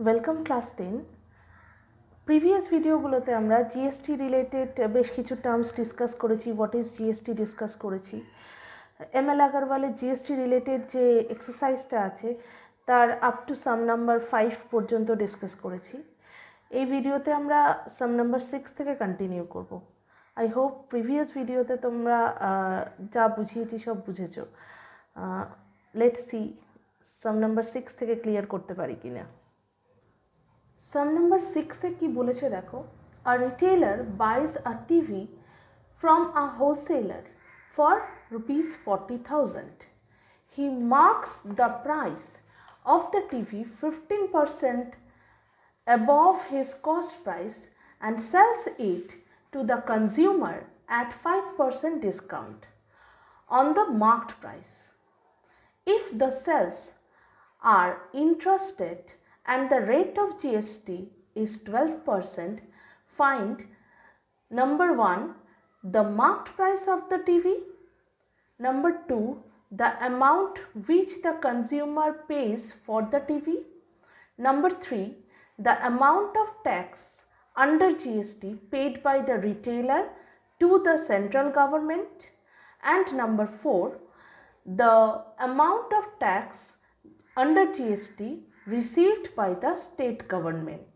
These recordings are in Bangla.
Welcome class 10। প্রিভিয়াস ভিডিওগুলোতে আমরা জিএসটি রিলেটেড বেশ কিছু টার্মস ডিসকাস করেছি, হোয়াট ইজ জিএসটি ডিসকাস করেছি। এমএল আগরওয়ালের জিএসটি রিলেটেড যে এক্সারসাইজটা আছে তার আপ টু সাম নাম্বার 5 পর্যন্ত ডিসকাস করেছি। এই ভিডিওতে আমরা সাম নাম্বার 6 থেকে কন্টিনিউ করব। আই হোপ প্রিভিয়াস ভিডিওতে তোমরা যা বুঝিয়েছি সব বুঝেছো। লেটস সি সাম নাম্বার 6 থেকে ক্লিয়ার করতে পারি কিনা। সাম নাম্বার 6 কি বলেছে দেখো, a retailer buys a TV from a wholesaler for ₹40,000. He marks the price of the TV 15% above his cost price and sells it to the consumer at 5% discount on the marked price. If the sales are interested and the rate of GST is 12%, find number 1 the marked price of the TV, number 2 the amount which the consumer pays for the TV, number 3 the amount of tax under GST paid by the retailer to the central government, and number 4 the amount of tax under GST received by the state government.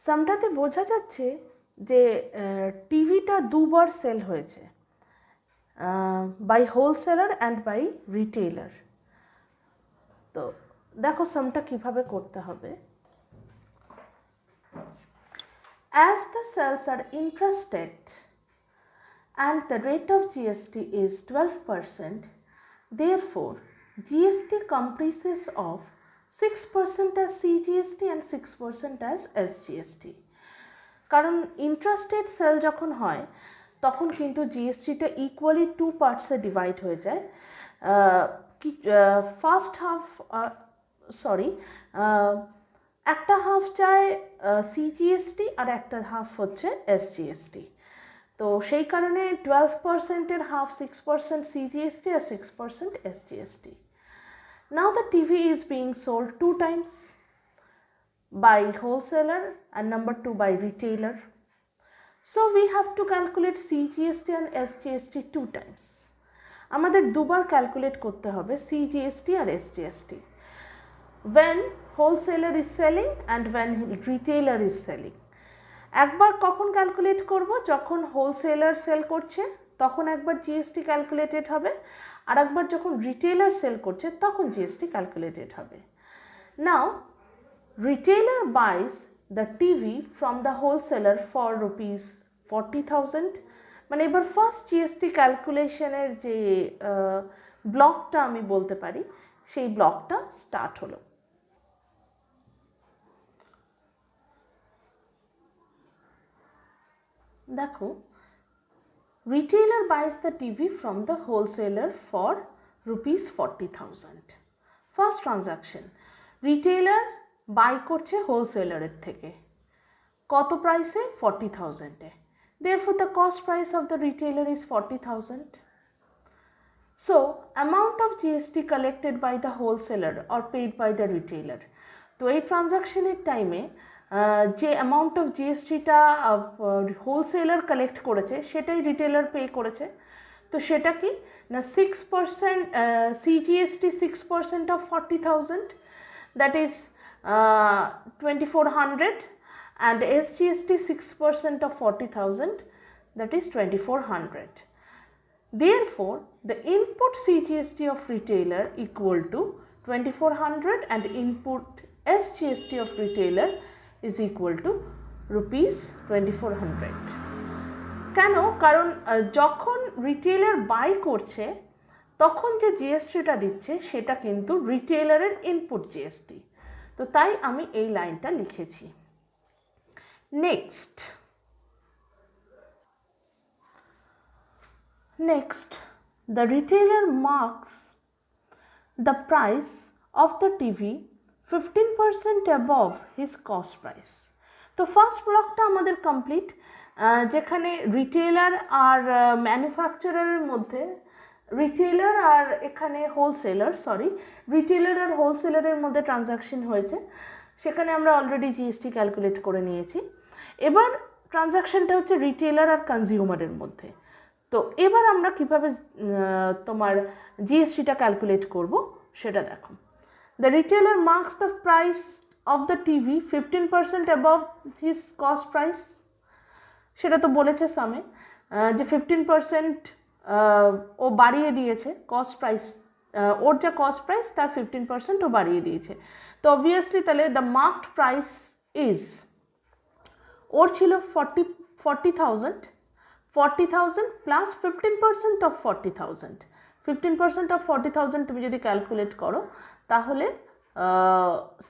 সামটাতে বোঝা যাচ্ছে যে টিভিটা দুবার সেল হয়েছে, by wholesaler and by retailer. তো দেখো সামটা কিভাবে করতে হবে। As the sales are interested and the rate of GST is 12%, therefore GST comprises of 6% as CGST and 6% as SGST. কারণ ইন্টারেস্টেড সেল যখন হয় তখন কিন্তু জিএসটিটা ইকুয়ালি 2 পার্টসে ডিভাইড হয়ে যায়। ফার্স্ট হাফ একটা হাফ যায় সিজিএসটি আর একটা হাফ হচ্ছে এসজিএসটি। তো সেই কারণে 12%-এর হাফ 6% CGST আর 6% SGST. Now the TV is being sold 2 times by wholesaler and number 2 by retailer. So we have to calculate CGST and SGST 2 times. আমাদের দুবার ক্যালকুলেট করতে হবে CGST R SGST. When wholesaler is selling and when retailer is selling. একবার কখন ক্যালকুলেট করব, যখন হোলসেলার সেল করছে তখন একবার জিএসটি ক্যালকুলেটেড হবে, আর একবার যখন রিটেলার সেল করছে তখন জিএসটি ক্যালকুলেটেড হবে। Now retailer buys the TV from the wholesaler for ₹40,000। মানে এবার ফার্স্ট জিএসটি ক্যালকুলেশনের যে ব্লকটা আমি বলতে পারি সেই ব্লকটা স্টার্ট হলো। দেখো, retailer buys the TV from the wholesaler for ₹40,000. First transaction, retailer buy করছে হোলসেলারের থেকে কত প্রাইসে? 40,000-এ। Therefore the cost price of the retailer is 40,000. So amount of GST collected by the wholesaler or paid by the retailer. তো এই ট্রানজাকশনের টাইমে যে অ্যামাউন্ট অফ জিএসটিটা হোলসেলার কালেক্ট করেছে সেটাই রিটেলার পে করেছে। তো সেটা কি না 6% CGST 6% of 40,000, that is 2,400, and SGST 6% of 40,000, that is 2,400. Therefore the input CGST of retailer equal to 2,400 and input SGST of retailer is equal to ₹2,400. কেন? কারণ যখন রিটেলার বাই করছে তখন যে জিএসটিটা দিচ্ছে সেটা কিন্তু রিটেলারের ইনপুট জিএসটি। তো তাই আমি এই লাইনটা লিখেছি। Next, the retailer marks the price of the TV 15% above his cost price. তো ফার্স্ট ব্লকটা আমাদের কমপ্লিট, যেখানে রিটেলার আর ম্যানুফ্যাকচারারের মধ্যে রিটেলার আর এখানে হোলসেলার, রিটেলার আর হোলসেলারের মধ্যে ট্রানজাকশন হয়েছে, সেখানে আমরা অলরেডি জিএসটি ক্যালকুলেট করে নিয়েছি। এবার ট্রানজাকশনটা হচ্ছে রিটেলার আর কনজিউমারের মধ্যে। তো এবার আমরা কিভাবে তোমার জিএসটিটা ক্যালকুলেট করব সেটা দেখো। The retailer marks the price of the TV 15% above his cost price, সেটা তো বলেছে সামে যে 15% ও বাড়িয়ে দিয়েছে কস্ট প্রাইস, ওর যা কস্ট প্রাইস তার 15% ও বাড়িয়ে দিয়েছে। তো অবভিয়াসলি তাহলে দ্য মার্কড প্রাইস ইজ, ওর ছিল 40,000 প্লাস 15% অফ 40,000, 15% অফ 40,000 তুমি যদি ক্যালকুলেট করো তাহলে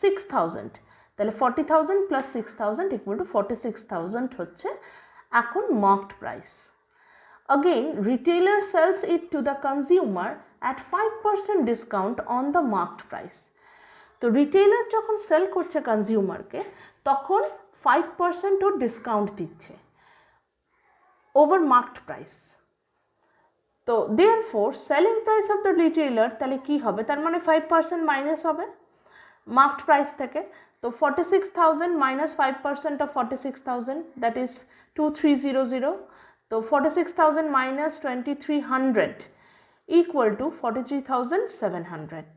6,000, তাহলে 40,000 প্লাস 6,000 ইকুয়াল টু 46,000 হচ্ছে এখন marked price. Again, retailer sells it to the consumer at 5% discount on the marked price. তো রিটেলার যখন সেল করছে কনজিউমারকে তখন 5% ও ডিসকাউন্ট দিচ্ছে ওভার মার্কড প্রাইস। তো therefore selling price of the retailer তাহলে কী হবে, তার মানে 5% মাইনাস হবে মার্কড প্রাইস থেকে। তো 46,000 মাইনাস 5% অফ 46,000 দ্যাট ইজ 2300। তো 46,000 মাইনাস 2300 ইকুয়াল টু 43,700।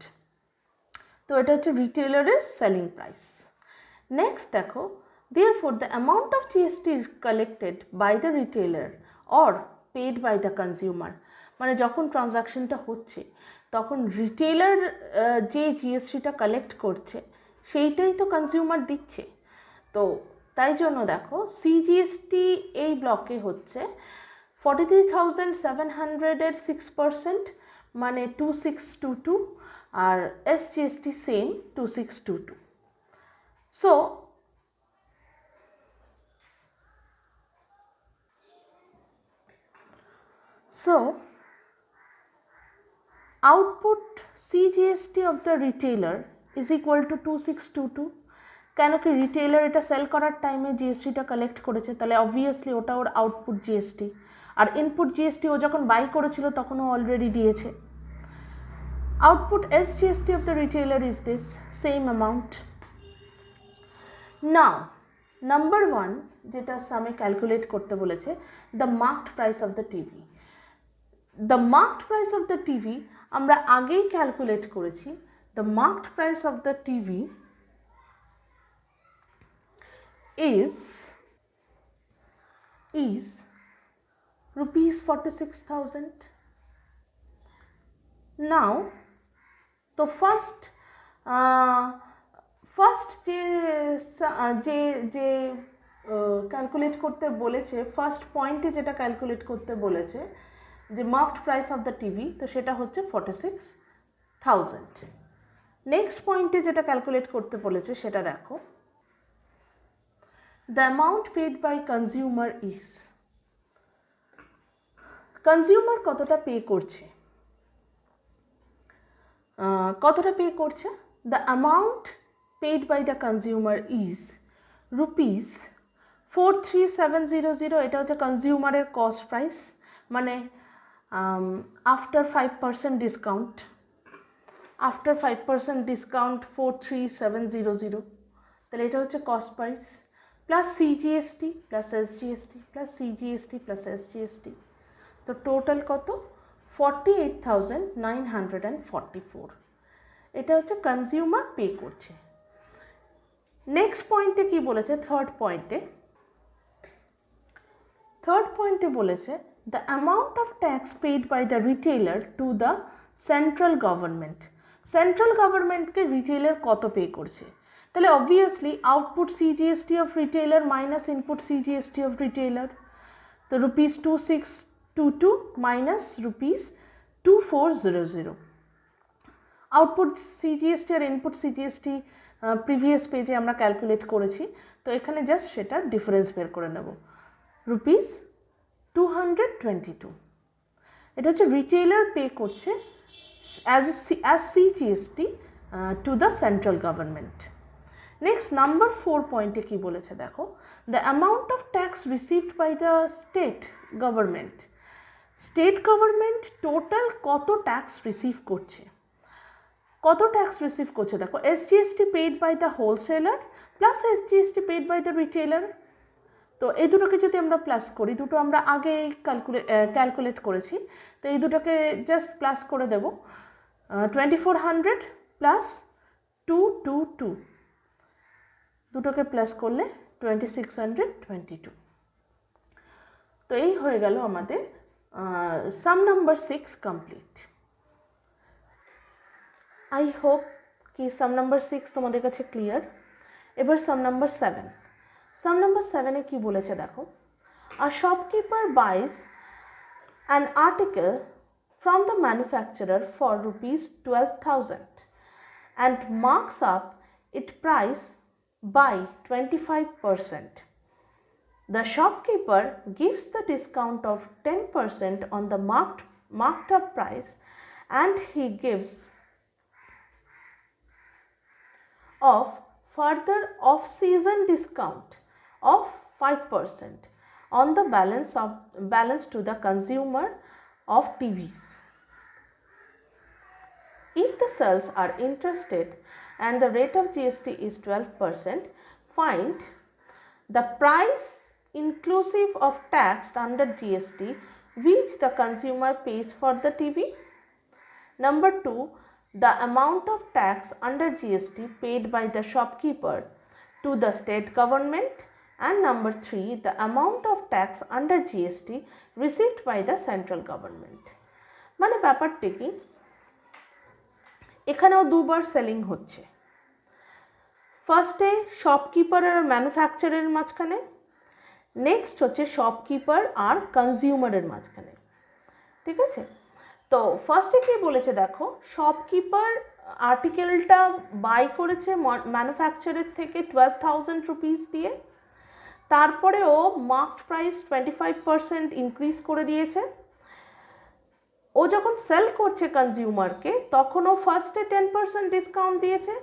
তো এটা হচ্ছে রিটেলারের সেলিং প্রাইস। নেক্সট দেখো, therefore the amount of GST collected by the retailer or paid by the consumer, মানে যখন ট্রানজাকশনটা হচ্ছে তখন রিটেলার যে জিএসটিটা কালেক্ট করছে সেইটাই তো কনজিউমার দিচ্ছে। তো তাই জন্য দেখো সিজিএসটি এই ব্লকে হচ্ছে 43,700 এর 6% মানে 2622, আর SGST same 2622। So output CGST of the retailer is equal to 2622। কেন কি রিটেলার এটা সেল করার টাইমে জিএসটিটা কালেক্ট করেছে, তাহলে অবভিয়াসলি ওটা ওর আউটপুট জিএসটি, আর ইনপুট জিএসটি ও যখন বাই করেছিল তখনও অলরেডি দিয়েছে। Output SGST of the retailer is this same amount. Now number 1 যেটা সামে ক্যালকুলেট করতে বলেছে, the marked price of the TV. The marked price of the TV আমরা আগেই ক্যালকুলেট করেছি। The marked price of the TV is rupees 46,000. Now তো ফার্স্ট যে ক্যালকুলেট করতে বলেছে, ফার্স্ট পয়েন্টে যেটা ক্যালকুলেট করতে বলেছে যে marked price of the TV, তো সেটা হচ্ছে 46,000। নেক্সট পয়েন্টে যেটা ক্যালকুলেট করতে বলেছে সেটা দেখো, the amount paid by consumer is, consumer কতটা পে করছে, the amount paid by the consumer is rupees 43,700। এটা হচ্ছে কনজিউমারের কস্ট প্রাইস, মানে আফটার 5% ডিসকাউন্ট, 43,700, তাহলে এটা হচ্ছে cost price plus CGST plus SGST plus CGST plus SGST, তো টোটাল কত 48,944। এটা হচ্ছে কনজিউমার পে করছে। নেক্সট পয়েন্টে কি বলেছে, থার্ড পয়েন্টে বলেছে the amount of tax paid by the retailer to the central government. Central গভর্নমেন্টকে রিটেলার কত পে করছে, তাহলে obviously output CGST of retailer minus input CGST of retailer, তো rupees 2622 minus rupees 2400। Output CGST আর ইনপুট সিজিএসটি প্রিভিয়াস পেজে আমরা ক্যালকুলেট করেছি, তো এখানে জাস্ট সেটা ডিফারেন্স বের করে নেব, রুপিস 222। এটা হচ্ছে রিটেলার পে করছে as CGST to the central government. Next number 4 পয়েন্টে কি বলেছে দেখো, the amount of tax received by the state government. State government total কত ট্যাক্স রিসিভ করছে, দেখো SGST paid by the wholesaler plus SGST paid by the retailer. তো এই দুটোকে যদি আমরা প্লাস করি, দুটো আমরা আগে ক্যালকুলেট করেছি, তো এই দুটোকে জাস্ট প্লাস করে দেব, 2400 প্লাস 222, দুটোকে প্লাস করলে 2622। তো এই হয়ে গেল আমাদের সাম নাম্বার 6 কমপ্লিট। আই হোপ কি সাম নাম্বার 6 তোমাদের কাছে ক্লিয়ার। এবার সাম নাম্বার 7। সাম নাম্বার 7-এ কী বলেছে দেখো, a shopkeeper buys an article from the manufacturer for rupees 12,000 and marks up its price by 25%. The shopkeeper gives the discount of 10% on the marked up price, and he gives of further off-season discount of 5% on the balance to the consumer of TVs. If the sales are interested and the rate of GST is 12%, find the price inclusive of tax under GST which the consumer pays for the TV. Number 2, the amount of tax under GST paid by the shopkeeper to the state government. And number 3, the amount of tax under GST received by the central government. মানে ব্যাপারটা কি, এখানেও দুবার সেলিং হচ্ছে, ফার্স্টে শপকিপার আর ম্যানুফ্যাকচারের মাঝখানে, নেক্সট হচ্ছে শপকিপার আর কনজিউমারের মাঝখানে, ঠিক আছে। তো ফার্স্টে কি বলেছে দেখো, শপকিপার আর্টিকেলটা বাই করেছে ম্যানুফ্যাকচারের থেকে 12,000 রুপিস দিয়ে, তারপরে ও মার্কড প্রাইস 25% ইনক্রিজ করে দিয়েছে। ও যখন সেল করছে কনজিউমারকে তখন ও ফার্স্টে 10% ডিসকাউন্ট দিয়েছে,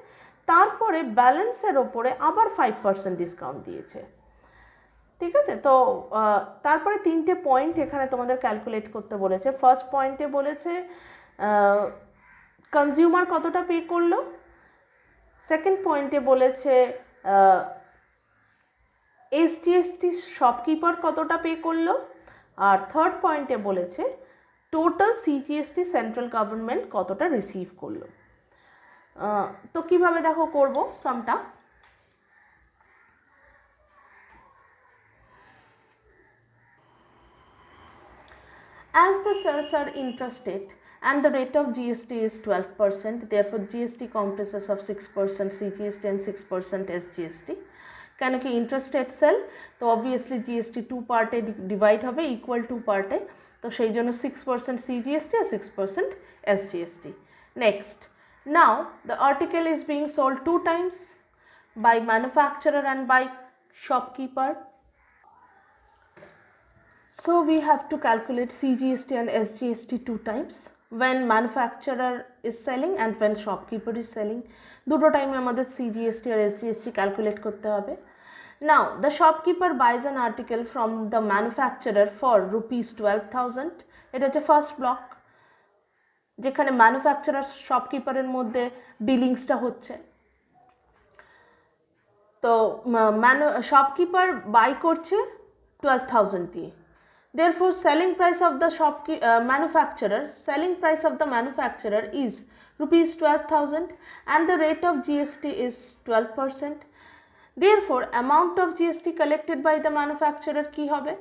তারপরে ব্যালেন্সের ওপরে আবার 5% ডিসকাউন্ট দিয়েছে, ঠিক আছে। তো তারপরে 3টে পয়েন্ট এখানে তোমাদের ক্যালকুলেট করতে বলেছে। ফার্স্ট পয়েন্টে বলেছে কনজিউমার কতটা পে করলো, সেকেন্ড পয়েন্টে বলেছে SGST শপকিপার কতটা পে করলো, আর থার্ড পয়েন্টে বলেছে টোটাল CGST সেন্ট্রাল গভর্নমেন্ট কতটা রিসিভ করলো। তো কিভাবে দেখো করব সামটা, as the sales are interested and the rate of GST is 12%, therefore GST comprises of 6% CGST and 6% SGST। কেন কি ইন্টারেস্টেড সেল, তো অবভিয়াসলি জিএসটি 2 পার্টে ডিভাইড হবে, ইকুয়াল 2 পার্টে, তো সেই জন্য 6% CGST আর 6% SGST। Next, now the article is being sold 2 times by manufacturer and by shopkeeper. So we have to calculate CGST and SGST 2 times when manufacturer is selling and when shopkeeper is selling. দুটো টাইমে আমাদের CGST আর SGST ক্যালকুলেট করতে হবে। Now the shopkeeper buys an article from the manufacturer for rupees 12,000, এটা হচ্ছে ফার্স্ট ব্লক, যেখানে ম্যানুফ্যাকচারার শপকিপারের মধ্যে ডিলিংসটা হচ্ছে। তো শপকিপার বাই করছে 12,000 দিয়ে, therefore selling price of the manufacturer is rupees 12,000 and the rate of GST is 12%. Therefore amount of GST collected by the manufacturer কি হবে,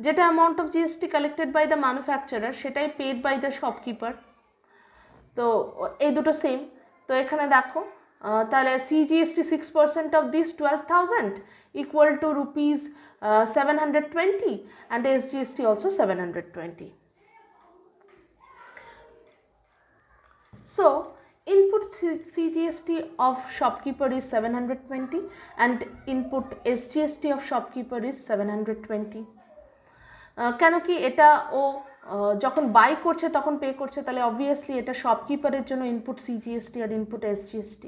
যেটা amount of GST collected by the manufacturer সেটাই paid by the shopkeeper। তো এই দুটো সেম, তো এখানে দেখো তাহলে CGST 6% of this 12,000 equal to rupees 720 and SGST also 720. So input CGST of shopkeeper is 720 and input SGST of shopkeeper is 720। কেন কি এটা ও যখন বাই করছে তখন পে করছে, তাহলে অবভিয়াসলি এটা শপকিপারের জন্য ইনপুট CGST আর input SGST।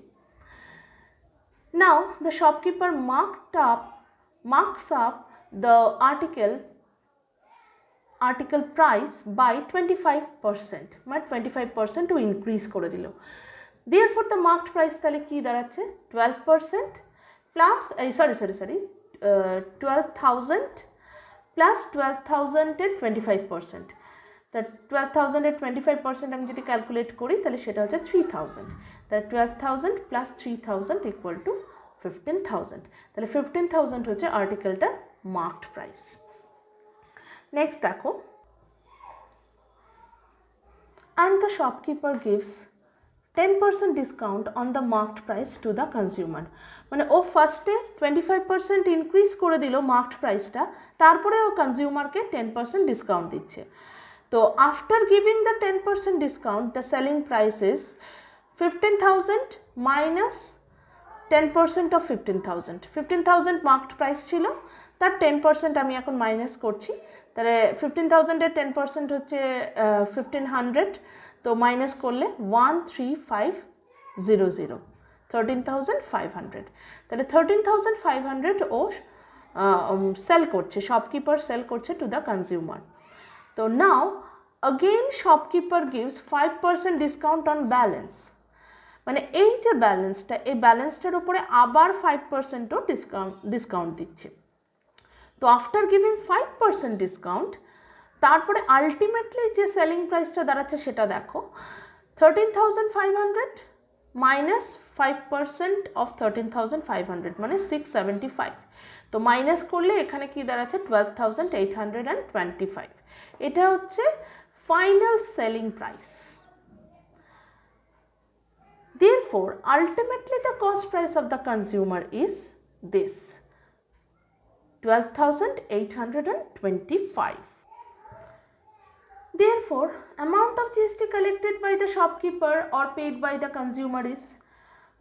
Now the shopkeeper marks up the article article price by 25%, মানে 25% ও ইনক্রিজ করে দিল। দেয়ারফর দ্য মার্কড প্রাইস তাহলে কী দাঁড়াচ্ছে 12% প্লাস 12,000 প্লাস 12,000-এর 25%। তা 12,000-এর 25% আমি যদি ক্যালকুলেট করি তাহলে সেটা হচ্ছে 3,000। তাহলে 12,000 প্লাস 3,000 ইকুয়াল টু 15,000। তাহলে 15,000 হচ্ছে আর্টিকেলটার মার্কড প্রাইস। নেক্সট দেখো, and the shopkeeper gives 10% discount on the marked price to the consumer। মানে ও ফার্স্টে 25% ইনক্রিজ করে দিল মার্কড প্রাইসটা, তারপরে ও কনজিউমারকে 10% ডিসকাউন্ট দিচ্ছে। তো after giving the 10% discount the selling price is 15,000 minus 10% of 15,000। 15,000 marked price ছিল, তার 10% আমি এখন মাইনাস করছি। তাহলে 15,000-এর 10% হচ্ছে 1,500, তো মাইনাস করলে 13,500, 13,500। তাহলে 13,500 ও সেল করছে, শপকিপার সেল করছে টু দ্য কনজিউমার। তো নাও again shopkeeper gives 5% discount on balance. মানে এই যে ব্যালেন্সটা, এই ব্যালেন্সটার উপরে আবার 5%ও ডিসকাউন্ট দিচ্ছে। তো আফটার গিভিং 5% ডিসকাউন্ট, তারপরে আলটিমেটলি যে সেলিং প্রাইসটা দাঁড়াচ্ছে সেটা দেখো, 13,500 মাইনাস 5% অফ 13,500 মানে 675। তো মাইনাস করলে এখানে কি দাঁড়াচ্ছে 12,825। এটা হচ্ছে final selling price. Therefore, ultimately the cost price of the consumer is this 12,825. Therefore, amount of GST collected by the shopkeeper or paid by the consumer is,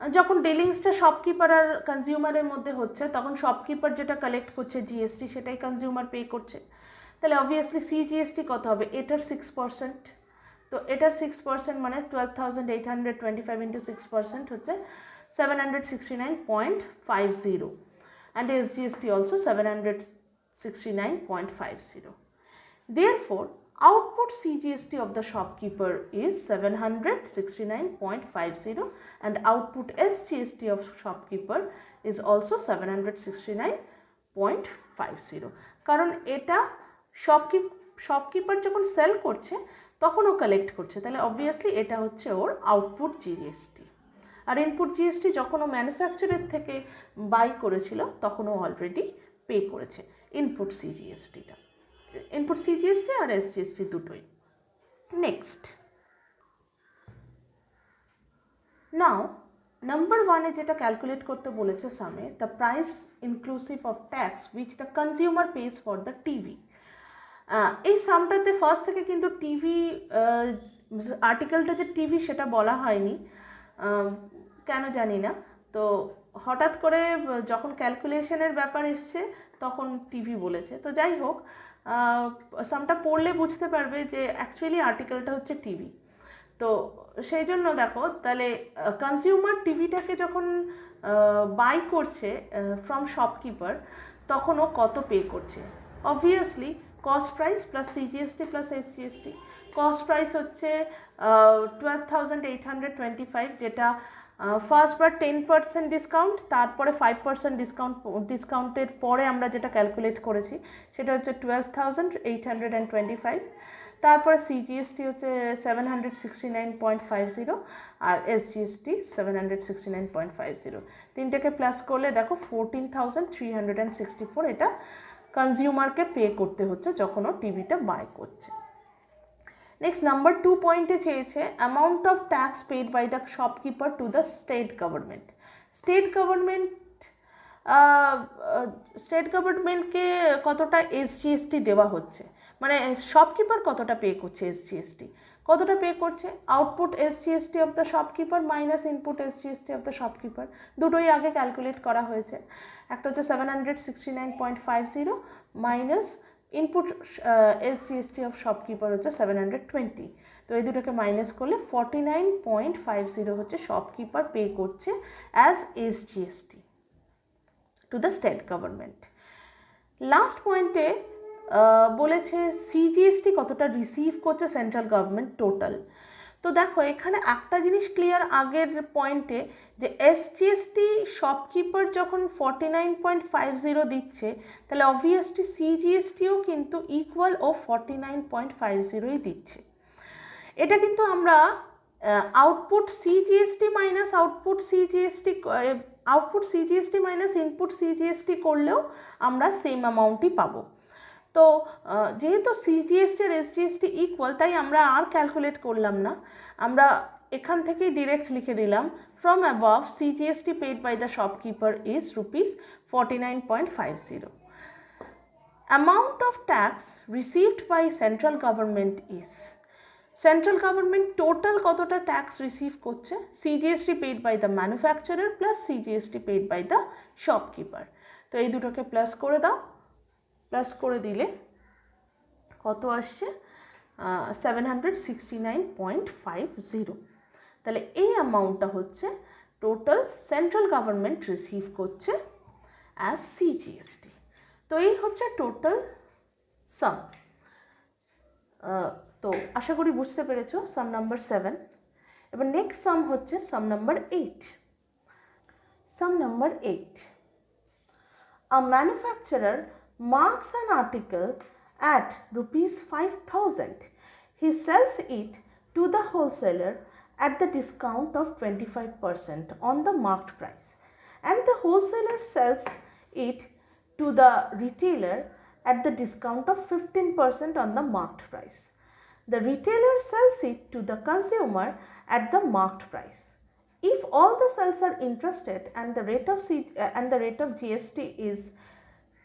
যখন ডিলিংসটা শপকিপার আর কনজিউমারের মধ্যে হচ্ছে তখন শপকিপার যেটা কালেক্ট করছে জিএসটি সেটাই কনজিউমার পে করছে। তাহলে অবভিয়াসলি সিজিএসটি কত হবে, এটার 6%। তো এটার 6% মানে 12,825 ইন্টু 6% হচ্ছে 769.50, and SGST also 769.50. Therefore, output CGST of the shopkeeper is 769.50 and output SGST of shopkeeper is also 769.50, কারণ এটা শপকিপার যখন সেল করছে তখন ও কালেক্ট করছে, তাহলে অবভিয়াসলি এটা হচ্ছে ওর আউটপুট জিএসটি। আর ইনপুট জিএসটি যখন ও ম্যানুফ্যাকচারের থেকে বাই করেছিল তখন ও অলরেডি পে করেছে ইনপুট সিজিএসটিটা, ইনপুট সিজিএসটি আর এসজিএসটি দুটোই। নেক্সট, নাও নাম্বার 1-এ যেটা ক্যালকুলেট করতে বলেছে সামে, the price inclusive of tax which the consumer pays for the TV. এই সামটাতে ফার্স্ট থেকে কিন্তু টিভি আর্টিকেলটা যে টিভি সেটা বলা হয়নি, কেন জানি না। তো হঠাৎ করে যখন ক্যালকুলেশনের ব্যাপার এসছে তখন টিভি বলেছে। তো যাই হোক, সামটা পড়লে বুঝতে পারবে যে অ্যাকচুয়ালি আর্টিকেলটা হচ্ছে টিভি। তো সেই জন্য দেখো, তাহলে কনজিউমার টিভিটাকে যখন বাই করছে ফ্রম শপকিপার তখন ও কত পে করছে। Obviously cost price plus CGST plus SGST. Cost price হচ্ছে 12,825, যেটা ফার্স্টবার 10% ডিসকাউন্ট, তারপরে 5% ডিসকাউন্টের পরে আমরা যেটা ক্যালকুলেট করেছি সেটা হচ্ছে 12,825। তারপরে সিজিএসটি হচ্ছে 769.50 আর এসজিএসটি 769.50। তিনটাকে প্লাস করলে দেখো 14,364 এটা কনজিউমারকে পে করতে হচ্ছে যখন ও টিভিটা বাই করছে। নেক্সট নাম্বার 2 পয়েন্টে চেয়েছে amount of tax paid by the shopkeeper to the state government. State গভর্নমেন্টকে কতটা এসজিএসটি দেওয়া হচ্ছে, মানে শপকিপার কতটা পে করছে, এসজিএসটি কতটা পে করছে। Output SGST of the shopkeeper minus input SGST of the shopkeeper, দুটোই আগে ক্যালকুলেট করা হয়েছে। একটা হচ্ছে 769.50 minus input SGST of shopkeeper হচ্ছে 720। তো এই দুটোকে মাইনাস করলে 49.50 হচ্ছে শপকিপার পে করছে as SGST two the state government. Last পয়েন্টে বলেছে সিজিএসটি কতটা রিসিভ করছে সেন্ট্রাল গভর্নমেন্ট টোটাল। তো দেখো এখানে একটা জিনিস ক্লিয়ার আগের পয়েন্টে, যে এসজিএসটি শপকিপার যখন 49.50 দিচ্ছে, তাহলে অবভিয়াসলি সিজিএসটিও কিন্তু ইকুয়াল ও 49.50ই দিচ্ছে। এটা কিন্তু আমরা output CGST minus input CGST করলেও আমরা সেম অ্যামাউন্টই পাবো। তো যেহেতু সিজিএসটি আর এসজিএসটি ইকুয়াল, তাই আমরা আর ক্যালকুলেট করলাম না, আমরা এখান থেকেই ডিরেক্ট লিখে দিলাম from above CGST paid by the shopkeeper is ₹49.50। Amount of tax received by central government is, central government total কতটা ট্যাক্স রিসিভ করছে, CGST paid by the manufacturer plus CGST paid by the shopkeeper. তো এই দুটোকে প্লাস করে দাও, প্লাস করে দিলে কত আসছে, 769.50। তাহলে এই অ্যামাউন্টটা হচ্ছে টোটাল সেন্ট্রাল গভর্নমেন্ট রিসিভ করছে অ্যাজ সিজিএসটি। তো এই হচ্ছে টোটাল সাম। তো আশা করি বুঝতে পেরেছো সাম নাম্বার 7। এবার নেক্সট সাম হচ্ছে sum number 8। Sum number 8, a manufacturer marks an article at ₹5,000. He sells it to the wholesaler at the discount of 25% on the marked price, and the wholesaler sells it to the retailer at the discount of 15% on the marked price. The retailer sells it to the consumer at the marked price. If all the cells are interested and the rate of GST is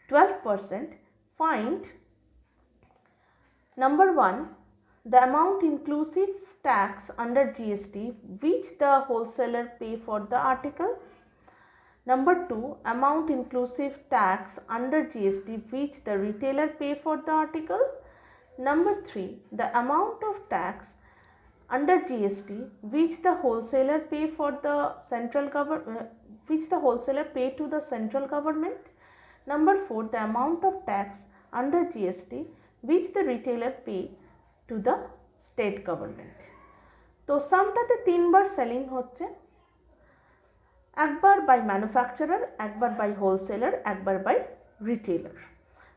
12%, find number 1, the amount inclusive tax under GST which the wholesaler pay for the article. Number 2, amount inclusive tax under GST which the retailer pay for the article. Number 3, the amount of tax under GST which the wholesaler pay for the central government, which the wholesaler pay to the central government. Number 4, the amount of tax under GST which the retailer pay to the state government. তো সামটাতে 3 বার সেলিং হচ্ছে, একবার বাই ম্যানুফ্যাকচারার, একবার বাই হোলসেলার, একবার বাই রিটেলার।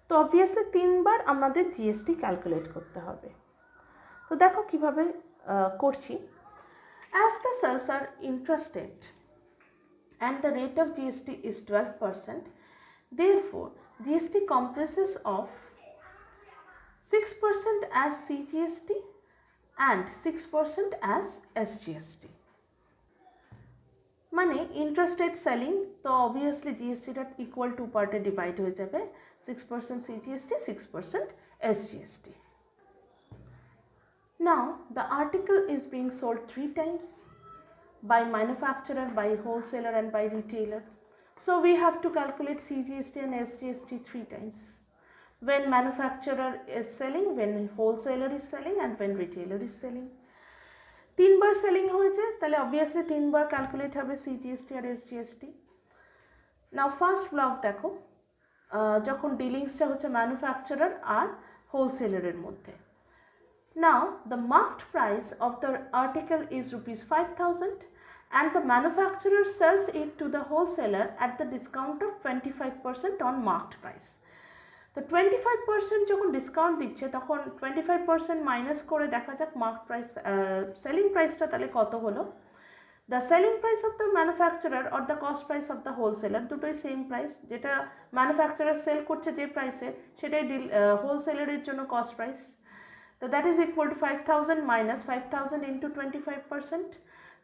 তো অবভিয়াসলি 3 বার আমাদের জিএসটি ক্যালকুলেট করতে হবে। তো দেখো কিভাবে করছি। As the cells are interested and the rate of GST is 12%, therefore GST comprises of 6% as CGST and 6% as SGST. মানে ইন্টারেস্টেড সেলিং, তো অবভিয়াসলি জিএসটিটা ইকুয়াল 2 পার্টে ডিভাইড হয়ে যাবে, 6% CGST, 6% SGST. Now the article is being sold 3 times by manufacturer, by wholesaler and by retailer. So we have to calculate CGST and SGST 3 times. When manufacturer is selling, when wholesaler is selling and when retailer is selling. 3 বার সেলিং হয়েছে, তাহলে অবভিয়াসলি 3 বার ক্যালকুলেট হবে সিজিএসটি আর এসজিএসটি। নাও ফার্স্ট ব্লক দেখো, যখন ডিলিংসটা হচ্ছে ম্যানুফ্যাকচারার আর হোলসেলারের মধ্যে। Now the marked price of the article is ₹5,000 and the manufacturer sells it to the wholesaler at the discount of 25% on marked price. তো 25% যখন ডিসকাউন্ট দিচ্ছে তখন 25% মাইনাস করে দেখা যাক মার্ক প্রাইস, সেলিং প্রাইসটা তাহলে কত হলো। The selling price of the manufacturer or the cost price of the wholesaler, দুটোই সেম প্রাইস, যেটা ম্যানুফ্যাকচারার সেল করছে যে প্রাইসে সেটাই হোলসেলারের জন্য কস্ট প্রাইস। তো that is equal to 5,000 minus 5,000 into 25%।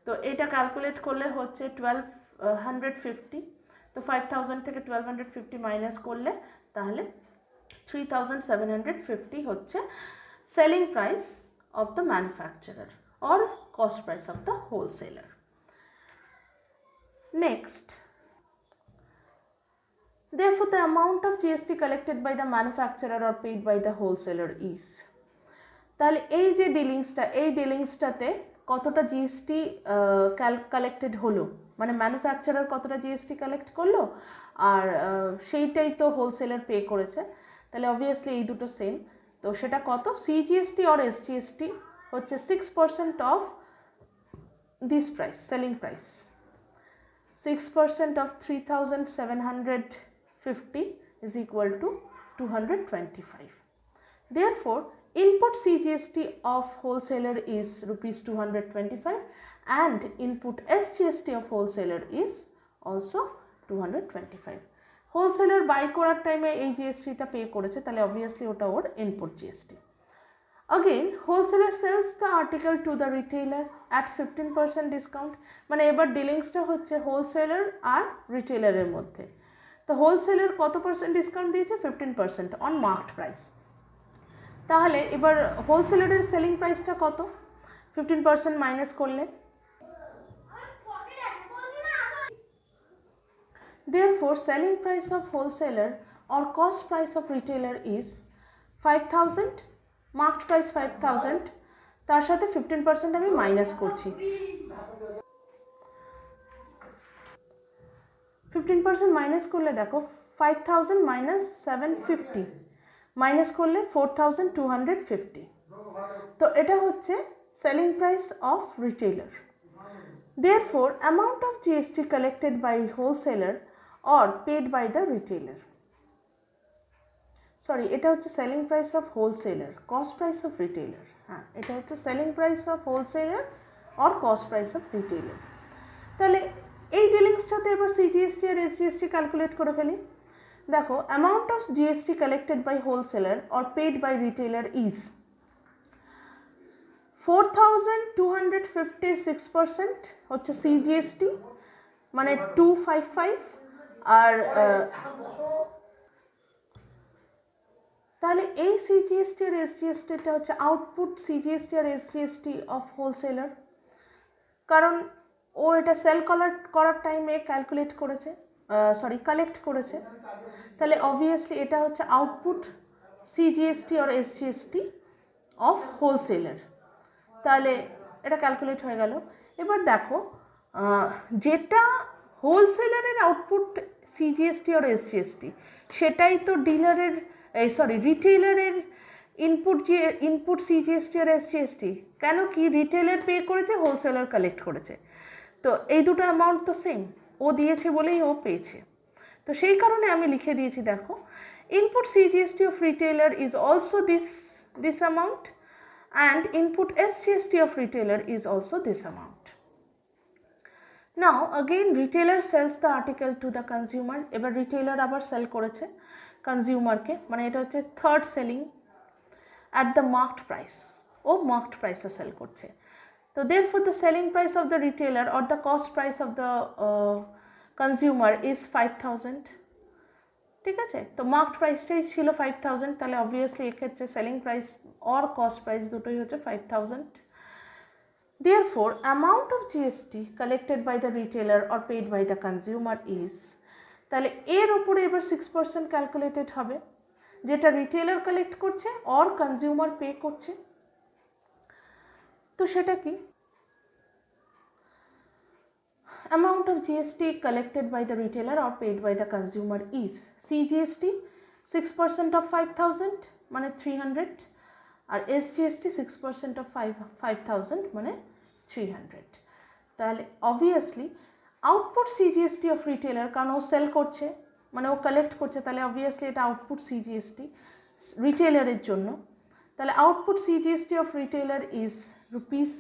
তো এটা ক্যালকুলেট করলে হচ্ছে 1,250। তো 5,000 থেকে 1,250 মাইনাস করলে তাহলে 3,750 হচ্ছে selling price of the manufacturer or cost price of the wholesaler. Next, therefore the amount of GST collected by the manufacturer or paid by the wholesaler is, তাহলে এই যে ডিলিংসটা, এই ডিলিংসটাতে কতটা জিএসটি কালেক্টেড হলো, মানে ম্যানুফ্যাকচারার কতটা জিএসটি কালেক্ট করলো আর সেইটাই তো হোলসেলার পে করেছে। তাহলে অবভিয়াসলি এই দুটো সেম। তো সেটা কত, সিজিএসটি অর এসজিএসটি হচ্ছে 6% of this price, selling price. 6% of 3,750 is equal to 225. Therefore, input CGST of wholesaler is rupees 225 and input SGST of wholesaler is also 225. Wholesaler buy করার টাইমে এই জিএসটিটা পে করেছে, তাহলে অবভিয়াসলি ওটা ওর input GST. Again, wholesaler sells the article to the retailer at 15% discount, মানে এবার ডিলিংসটা হচ্ছে হোলসেলার আর রিটেলারের মধ্যে। তো হোলসেলার কত পার্সেন্ট ডিসকাউন্ট দিয়েছে, 15% অন মার্কড প্রাইস। তাহলে এবার হোলসেলারের সেলিং প্রাইসটা কত, 15% মাইনাস করলে, therefore selling price of wholesaler or cost price of retailer is 5,000, marked price 5,000, তার সাথে 15% আমি মাইনাস করছি। 15% মাইনাস করলে দেখো 5,000 মাইনাস 750 মাইনাস করলে 4,250, তো এটা হচ্ছে selling price of retailer. Therefore, amount of GST collected by wholesaler or paid by the retailer, sorry এটা হচ্ছে selling price of wholesaler, cost price of retailer. হ্যাঁ, এটা হচ্ছে selling price of wholesaler or cost price of retailer. তাহলে এই ডিলিংসটাতে এবার সিজিএসটি আর এসজিএসটি ক্যালকুলেট করে ফেলি। দেখো, amount of GST collected by wholesaler or paid by retailer is 4,250, 6% হচ্ছে সিজিএসটি মানে 255, আর তাহলে এই সিজিএসটি আর এসজিএসটিটা হচ্ছে আউটপুট সিজিএসটি আর এসজিএসটি অফ হোলসেলার, কারণ ও এটা সেল করার টাইমে ক্যালকুলেট করেছে, কালেক্ট করেছে। তাহলে অবভিয়াসলি এটা হচ্ছে আউটপুট সিজিএসটি আর এসজিএসটি অফ হোলসেলার, তাহলে এটা ক্যালকুলেট হয়ে গেল। এবার দেখো, যেটা হোলসেলারের আউটপুট সিজিএসটি আর এসজিএসটি সেটাই তো ডিলারের রিটেলারের ইনপুট সিজিএসটি আর এসজিএসটি, কেন কি রিটেলার পে করেছে, হোলসেলার কালেক্ট করেছে, তো এই দুটো অ্যামাউন্ট তো সেম, ও দিয়েছে বলেই ও পেয়েছে। তো সেই কারণে আমি লিখে দিয়েছি, দেখো input CGST of retailer is also this amount and input SGST of retailer is also this amount. Now again retailer sells the article to the consumer, এবার retailer আবার সেল করেছে কনজিউমারকে, মানে এটা হচ্ছে third selling at the marked price, ও মার্কড প্রাইসে সেল করছে। তো therefore the selling price of the retailer or the cost price of the consumer is 5,000, ঠিক আছে। তো মার্কড প্রাইসটাই ছিল 5,000, তাহলে অবভিয়াসলি এক্ষেত্রে selling price or cost price দুটোই হচ্ছে 5,000। Therefore, amount of GST collected by the retailer or paid by the consumer is, তাহলে এর উপরে এবার 6% ক্যালকুলেটেড হবে, যেটা রিটেলার কালেক্ট করছে অর কনজিউমার পে করছে। তো সেটা কি, amount of GST collected by the retailer or paid by the consumer is CGST 6% of 5,000 মানে 300, আর SGST 6% of 5,000 মানে 300। তাহলে obviously output CGST of retailer, কারণ ও সেল করছে মানে ও কালেক্ট করছে, তাহলে অবভিয়াসলি এটা আউটপুট সিজিএসটি রিটেলারের জন্য। তাহলে output CGST of retailer is rupees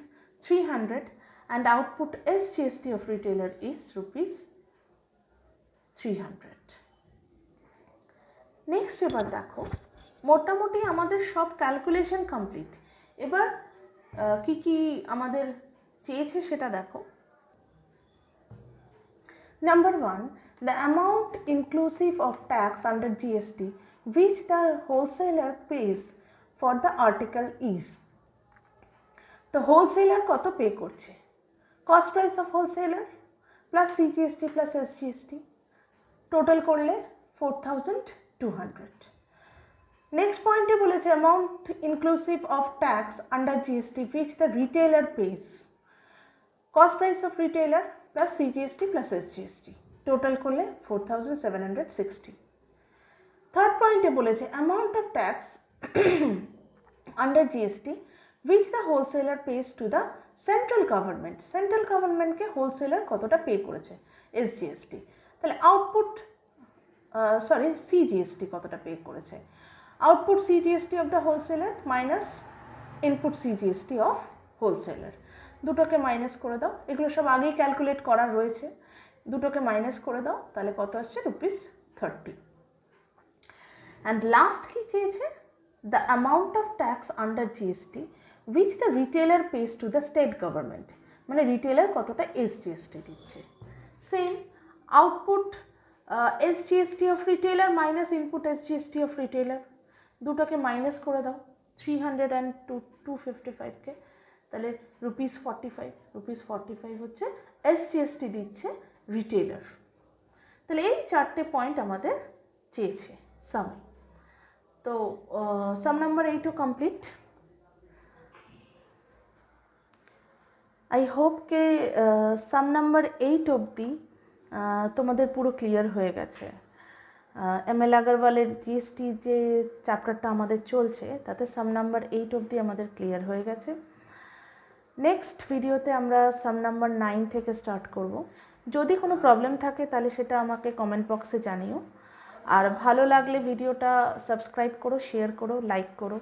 300 and output SGST of retailer is rupees 300. Next এবার দেখো, মোটামুটি আমাদের সব ক্যালকুলেশন কমপ্লিট। এবার কি কি আমাদের চেয়েছে সেটা দেখো। Number 1, the amount inclusive of tax under GST which the wholesaler pays for the article is, তো হোলসেলার কত পে করছে, cost price of wholesaler plus CGST plus SGST, total করলে 4,200। নেক্সট পয়েন্টে বলেছে amount inclusive of tax under GST which the retailer pays, cost price of retailer plus CGST plus SGST, total করলে 4,760। থার্ড পয়েন্টে বলেছে amount of tax under GST which the wholesaler pays to the central government. Central গভর্নমেন্টকে হোলসেলার কতটা পে করেছে এসজিএসটি, তাহলে আউটপুট সিজিএসটি কতটা পে করেছে, output CGST of the wholesaler minus input CGST of wholesaler, দুটোকে মাইনাস করে দাও, এগুলো সব আগেই ক্যালকুলেট করার রয়েছে, দুটোকে মাইনাস করে দাও, তাহলে কত আসছে ₹30। অ্যান্ড লাস্ট কি চেয়েছে, the amount of tax under GST which the retailer pays to the state government, মানে রিটেলার কতটা এসজিএসটি দিচ্ছে। Same output SGST of retailer minus input SGST of retailer, দুটোকে মাইনাস করে দাও, 300 and 255কে, তাহলে ₹45 হচ্ছে এসজিএসটি দিচ্ছে রিটেলার। তাহলে এই চারটে পয়েন্ট আমাদের চেয়েছে সামে। তো সাম নাম্বার 8ও কমপ্লিট। আই হোপ কে সাম নাম্বার 8 অবধি তোমাদের পুরো ক্লিয়ার হয়ে গেছে। এমএল আগরওয়ালের জিএসটি যে চ্যাপ্টারটা আমাদের চলছে তাতে সাম নাম্বার 8 অবধি আমাদের ক্লিয়ার হয়ে গেছে। নেক্সট ভিডিওতে আমরা সাম নাম্বার 9 থেকে স্টার্ট করব। যদি কোনো প্রবলেম থাকে তাহলে সেটা আমাকে কমেন্ট বক্সে জানিও, আর ভালো লাগলে ভিডিওটা সাবস্ক্রাইব করো, শেয়ার করো, লাইক করো।